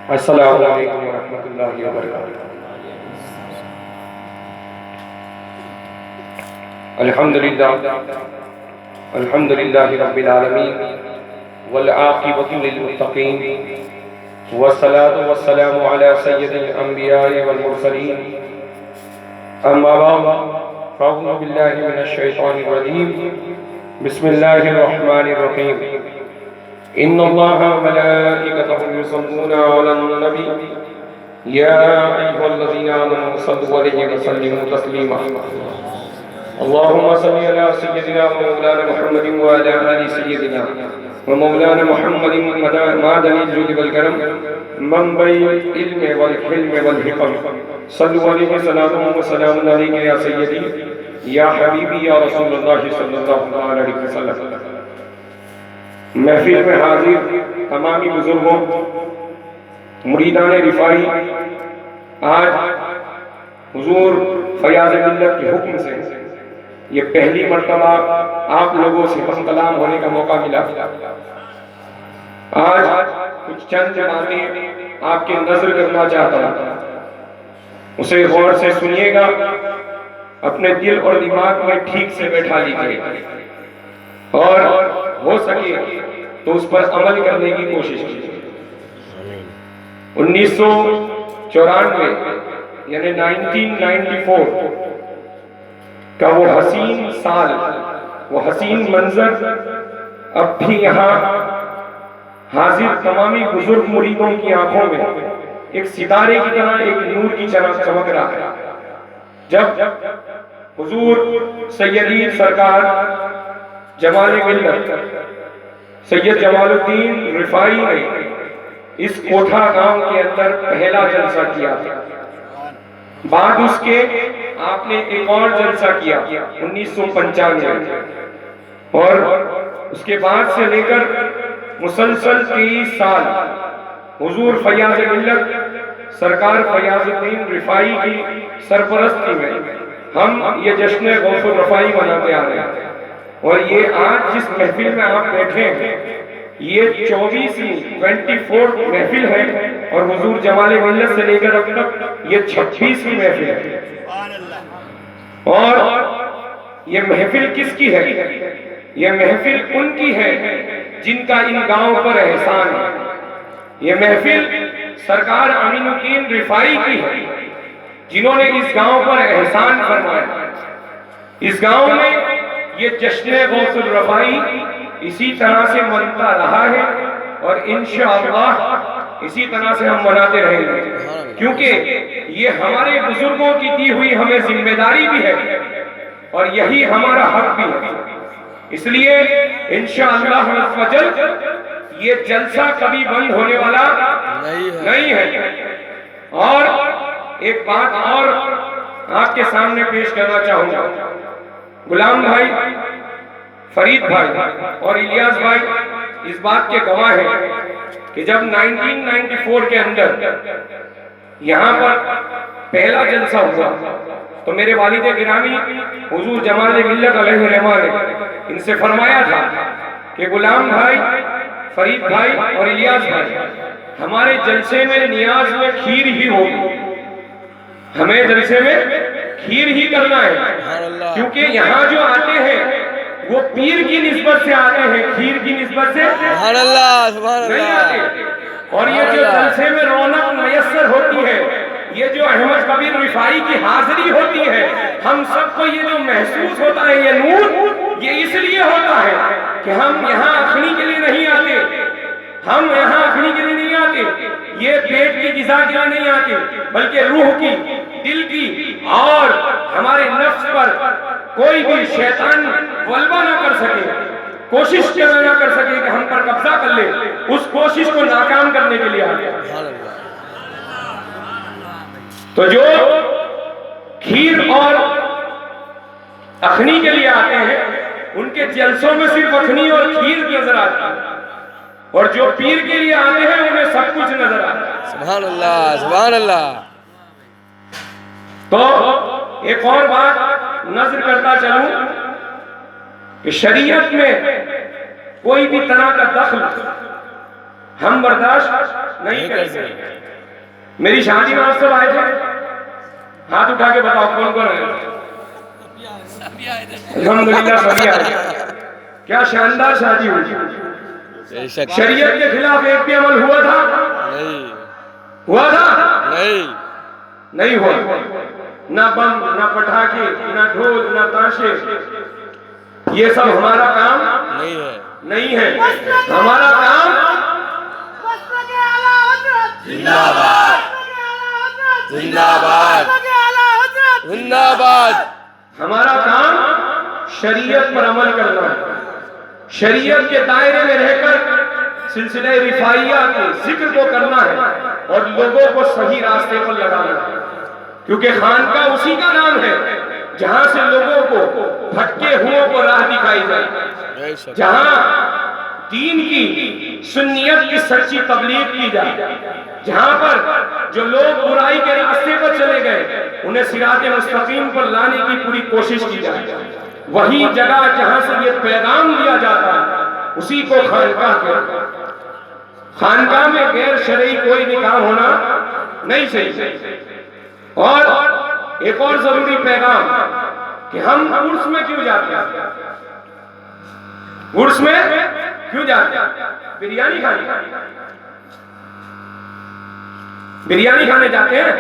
अस्सलामु अलैकुम वरहमतुल्लाहि वबरकातुहू। अल्हम्दुलिल्लाहि रब्बिल आलमीन वल आक़िबतु लिल मुत्तक़ीन वस्सलातु वस्सलामु अला सय्यिदिल अंबिया'i वल मुरसलीन अम्मा बअद फ़अऊज़ु बिल्लाहि मिनश शैतानिर रजीम बिस्मिल्लाहिर रहमानिर रहीम इन्नल्लाहा व मलाइकतहु युसल्लूना अलन नबी या अय्युहल्लज़ीना आमनू सल्लु अलैहि व सल्लिमू तस्लीमा अल्लाहुम्मा सल्लि अला सय्यिदिना व मौलाना मुहम्मदिन व अला आलि सय्यिदिना व मौलाना मुहम्मदिन मादनिल जुद वल करम मंबइल इल्म वल हिल्म वल हिकम सल्लु अलैहि सलातु व सलामुन अलैका या सय्यदी या हबीबी या रसूलुल्लाह सल्लल्लाहु अलैहि वसल्लम। महफिल में हाजिर तमामी बुजुर्गों, मुरीदान रिफाई, आज हुजूर फयाज़ मिल्लत के हुक्म से ये पहली मर्तबा आप लोगों से हम कलाम होने का मौका मिला। आज कुछ चंद बातें आपके नजर करना चाहता हूं, उसे गौर से सुनिएगा, अपने दिल और दिमाग में ठीक से बैठा लीजिए और हो सके तो उस पर अमल करने की कोशिश कीजिए। 1994 यानी 1994 का वो हसीन साल, वो हसीन मंजर अब भी यहाँ हाजिर तमामी बुजुर्ग मुरीदों की आंखों में एक सितारे की तरह, एक नूर की तरह चमक रहा है। जब हुजूर सैयदी सरकार जमाल मिल्लत सैयद जमालुद्दीन रिफाई ने इस कोठा गांव के अंदर पहला जलसा किया, बाद उसके आपने एक और जलसा किया 1995 और उसके बाद से लेकर मुसलसल 23 साल हुजूर फयाज़ मिल्लत सरकार फयाजुद्दीन रिफाई की सरपरस्ती में हम ये जश्न गौसुल रफाई मनाते आ रहे हैं। और ये आज जिस महफिल में आप बैठे हैं ये 24वीं महफिल है और हुजूर जमाल मिल्लत से लेकर अब तक ये 26वीं महफिल है। और ये महफिल किसकी है? ये महफिल उनकी है जिनका इन गांव पर एहसान है। ये महफिल सरकार अमीनुद्दीन रिफाई की है जिन्होंने इस गांव पर एहसान फरमाया। इस गांव में ये जश्न गौसुल रफाई इसी तरह से मनता रहा है और इंशाअल्लाह इसी तरह से हम मनाते रहेंगे, क्योंकि ये हमारे बुजुर्गों की दी हुई हमें जिम्मेदारी भी है और यही हमारा हक भी है। इसलिए इंशाअल्लाह ये जलसा कभी बंद होने वाला नहीं है। और एक बात और आपके सामने पेश करना चाहूंगा, गुलाम भाई, फरीद भाई और इलियास भाई इस बात के गवाह हैं कि जब 1994 के अंदर यहाँ पर पहला जलसा हुआ तो मेरे वालिद गिरामी हुजूर जमाल मिल्लत अलैहि रहमान ने इनसे फरमाया था कि गुलाम भाई, फरीद भाई और इलियास भाई, हमारे जलसे में नियाज में खीर ही होगी, हमें जलसे में खीर ही करना है, क्योंकि यहाँ जो आते हैं वो पीर की निस्बत से आते हैं, खीर की निस्बत से नहीं आते। और ये जो जलसे में रौनक मयस्सर होती है, ये जो अहमद कबीर रिफाई की हाजिरी होती है, हम सबको ये जो महसूस होता है ये नूर, ये इसलिए होता है कि हम यहाँ अखनी के लिए नहीं आते, हम यहाँ अखनी के लिए नहीं आते, ये पेट की ग़िज़ा के लिए नहीं आते, बल्कि रूह की, दिल की और हमारे नफ्स पर कोई भी शैतान गलबा ना कर सके, कोशिश ना कर सके कि हम पर कब्जा कर ले, उस कोशिश को नाकाम करने के लिए आते हैं। तो जो खीर और अखनी के लिए आते हैं उनके जलसों में सिर्फ अखनी और खीर नजर आती है, और जो पीर के लिए आते हैं उन्हें सब कुछ नजर आता है। सुभान अल्लाह, सुभान अल्लाह। तो एक और बात नजर करता चलूं कि शरीयत में कोई भी तरह का दखल हम बर्दाश्त नहीं कर सकते। मेरी शादी में आप सब आए थे, हाथ उठा के बताओ कौन कौन आए? अल्हम्दुलिल्लाह सभी आए। क्या शानदार शादी हुई। शरीयत के खिलाफ एक भी अमल हुआ था? नहीं हुआ था। नहीं हुआ। ना बम, ना पटाखे, ना ढोल, ना ताशे, ये सब हमारा काम नहीं है। हमारा काम जिंदाबाद जिंदाबाद जिंदाबाद। हमारा काम शरीयत पर अमल करना है। शरीयत के दायरे में रहकर सिलसिले रिफाइया के जिक्र को करना है और लोगों को सही रास्ते पर लगाना है। क्योंकि खानका उसी का नाम है जहां से लोगों को भटके हुओं को राह दिखाई जाए, जहां दीन की सुन्नियत की सच्ची तबलीग की जाए, जहां पर जो लोग बुराई के रास्ते पर चले गए उन्हें सिराते मुस्तकीम पर लाने की पूरी कोशिश की जाए। वही जगह जहां से ये पैगाम दिया जाता है उसी को खानकाह कहते हैं। खानकाह में गैर शरई कोई निकाह होना नहीं चाहिए। और एक और जरूरी पैगाम कि हम उर्स में क्यों जाते हैं? उर्स में क्यों जाते हैं? बिरयानी खाने जाते हैं,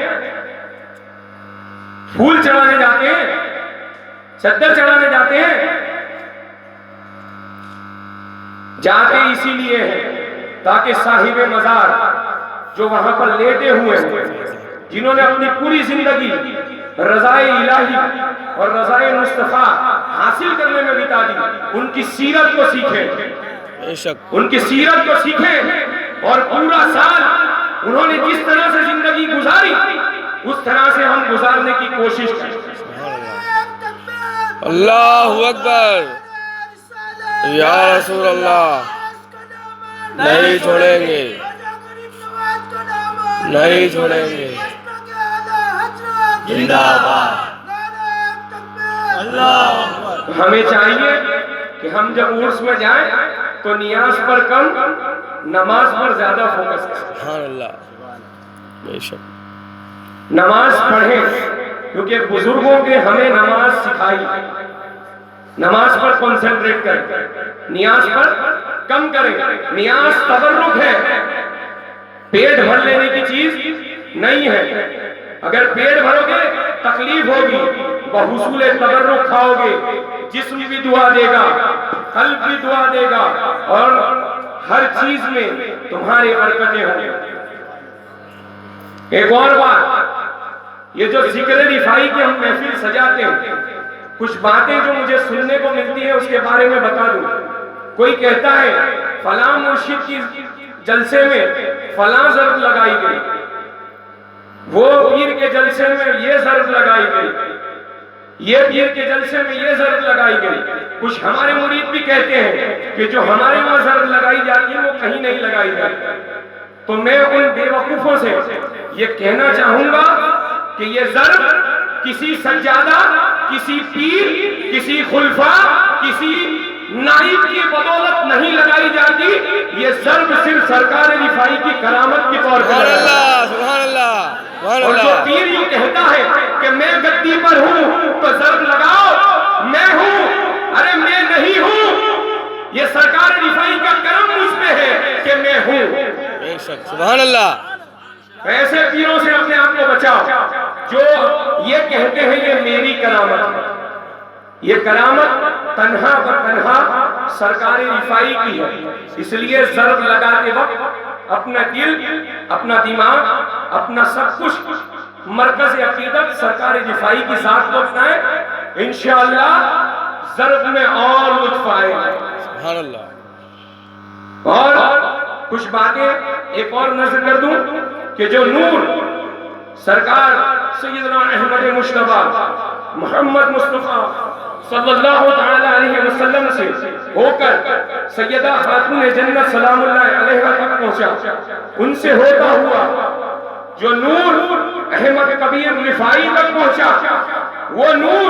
फूल चढ़ाने जाते हैं, चद्दर चढ़ाने जाते हैं। जाते इसीलिए हैं ताकि साहिबे मजार जो वहां पर लेटे हुए हैं, जिन्होंने अपनी पूरी जिंदगी रज़ाए इलाही और रज़ाए मुस्तफा हासिल करने में बिता दी, उनकी सीरत को सीखें, उनकी सीरत को सीखें और पूरा साल उन्होंने जिस तरह से जिंदगी गुजारी उस तरह से हम गुजारने की कोशिश करें। अल्लाहु अकबर। या रसूल अल्लाह। नहीं छोड़ेंगे, नहीं छोड़ेंगे। जिंदाबाद। हमें चाहिए कि हम जब उर्स में जाएं तो नियाज पर कम, नमाज पर ज्यादा फोकस करें। बेशक नमाज पढ़ें क्योंकि बुजुर्गों के हमें नमाज सिखाई। नमाज पर कंसंट्रेट करें, नियाज पर कम करें। नियाज तबर्रुक है, पेट भर लेने की चीज नहीं है। अगर पेट भरोगे तकलीफ होगी, बहुसूले तबर्रुक खाओगे, जिस्म भी दुआ देगा, कल्ब भी दुआ देगा और हर चीज में तुम्हारी बरकतें होंगी। एक और बात, ये जो जिक्र रिफाई की हम महफिल सजाते हैं, कुछ बातें जो मुझे सुनने को मिलती है उसके बारे में बता दूं। कोई कहता है फलां मुर्शिद की जलसे में फलां ज़र्ब लगाई गई, वो पीर के जलसे में ये ज़र्ब लगाई गई, ये पीर के जलसे में ये ज़र्ब लगाई गई। कुछ हमारे मुरीद भी कहते हैं कि जो हमारे वहां ज़र्ब लगाई जाती है वो कहीं नहीं लगाई जाती। तो मैं उन बेवकूफों से ये कहना चाहूंगा कि ये ज़र्ब किसी सज्जादा, किसी पीर, किसी खुलफा, किसी नाइब की बदौलत नहीं लगाई जाती। ये ज़र्ब सिर्फ सरकार रिफाई की करामत के तौर पर। और जो पीर यूं कहता है कि मैं गद्दी पर हूं तो ज़र्ब लगाओ, मैं हूं, अरे मैं नहीं हूं। ये सरकार रिफाई का करम मुझ पे है कि मैं हूं। सुभान अल्लाह। ऐसे पीरों से अपने आप को बचाओ जो ये कहते हैं ये मेरी करामत है। ये करामत तन्हा व तन्हा सरकारी रिफाई की है। इसलिए ज़र्ब लगाते वक्त अपना दिल, अपना दिमाग, अपना सब कुछ मरकज़ अकीदत सरकारी रिफाई की साथ को बनाए। इंशाअल्लाह ज़र्ब में और लुत्फ आएगा। सुभान अल्लाह। और कुछ बातें एक और नजर कर दूं कि जो नूर सरकार सैयदना अहमद मुश्तबा मोहम्मद मुस्तफा सल्लल्लाहु तआला अलैहि वसल्लम से होकर सैयदा खातून जन्नत सलामुल्लाह अलैहा तक पहुंचा, उनसे होता हुआ जो नूर अहमद कबीर रिफाई तक पहुंचा, वो नूर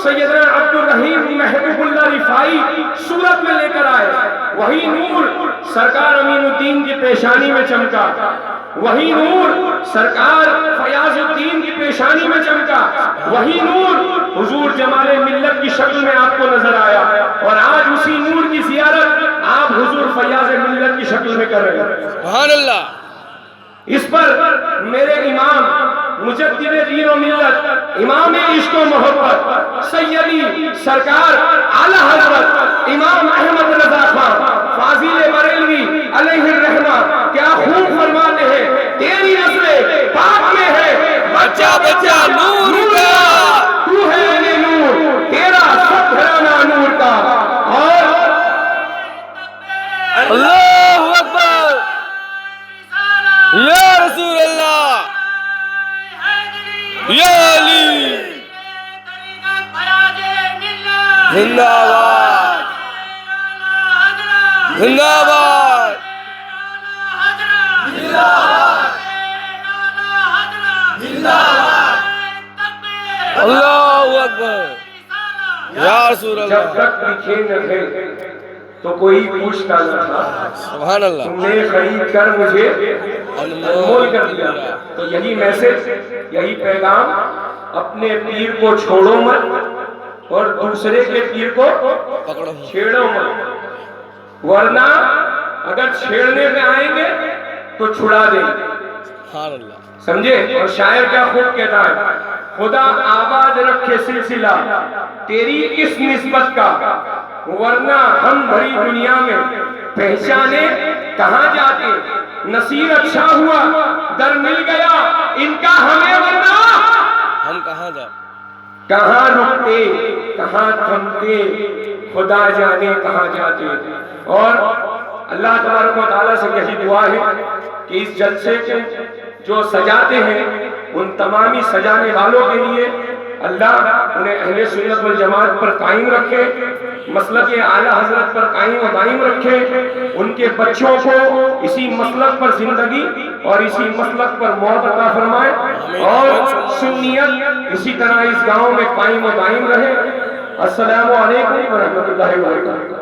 सैयदना अब्दुल रहीम महबूबुल्लाह रिफाई सूरत में लेकर आए। वही नूर सरकार अमीनुद्दीन की पेशानी में चमका, वही नूर सरकार फयाजुद्दीन की पेशानी में चमका, वही नूर हुजूर जमाले मिल्लत की शक्ल में आपको नजर आया, और आज उसी नूर की जियारत आप हुजूर फयाज मिल्लत की शक्ल में कर रहे हैं। सुभान अल्लाह। इस पर मेरे इमाम मुजद्दिद दीन व मिल्लत, इमाम इश्क व मोहब्बत सैयदी सरकार आला हज़रत इमाम अहमद रज़ा खान फाजिल बरेलवी अलैहि रहमा क्या खूब फरमाते हैं, तेरी नस्ल पाक में है बच्चा बच्चा नूर का, तू है अहले नूर, तेरा सब घराना नूर का। और अल्लाहु अकबर, या रसूल अल्लाह, या अली, जिंदाबाद जिंदाबाद अल्लाहु अकबर, या रसूल जब अल्लाह। तक दिखे न थे तो कोई पूछता न था, सुभान अल्लाह। तुमने खरीद कर मुझे अनमोल कर दिया। तो यही मैसेज, यही पैगाम, अपने पीर को छोड़ो मत और दूसरे के पीर को पकड़ो छेड़ो मत, वरना अगर छेड़ने में आएंगे तो छुड़ा देंगे। सुभान अल्लाह। समझे? और शायर क्या खूब कहता है, खुदा आबाद रखे सिलसिला तेरी इस निस्बत का, वरना हम भरी दुनिया में पहचाने कहाँ जाते, नसीब अच्छा हुआ दर मिल गया इनका हमें, वरना हम कहाँ जाए, कहाँ रुकते कहाँ थमते, खुदा जाने कहाँ जाते। और अल्लाह तबारक व तआला से यही दुआ है कि इस जलसे को जो सजाते हैं उन तमामी सजाने वालों के लिए अल्लाह उन्हें अहले सुन्नत वल जमात पर कायम रखे, मसलक आला हजरत पर कायम व दायम रखे, उनके बच्चों को इसी मसलक पर जिंदगी और इसी मसलक पर मौत अता फरमाए, और सुन्नियत इसी तरह इस गांव में कायम व दायम रहे। अस्सलामु अलैकुम व रहमतुल्लाहि व बरकातहू।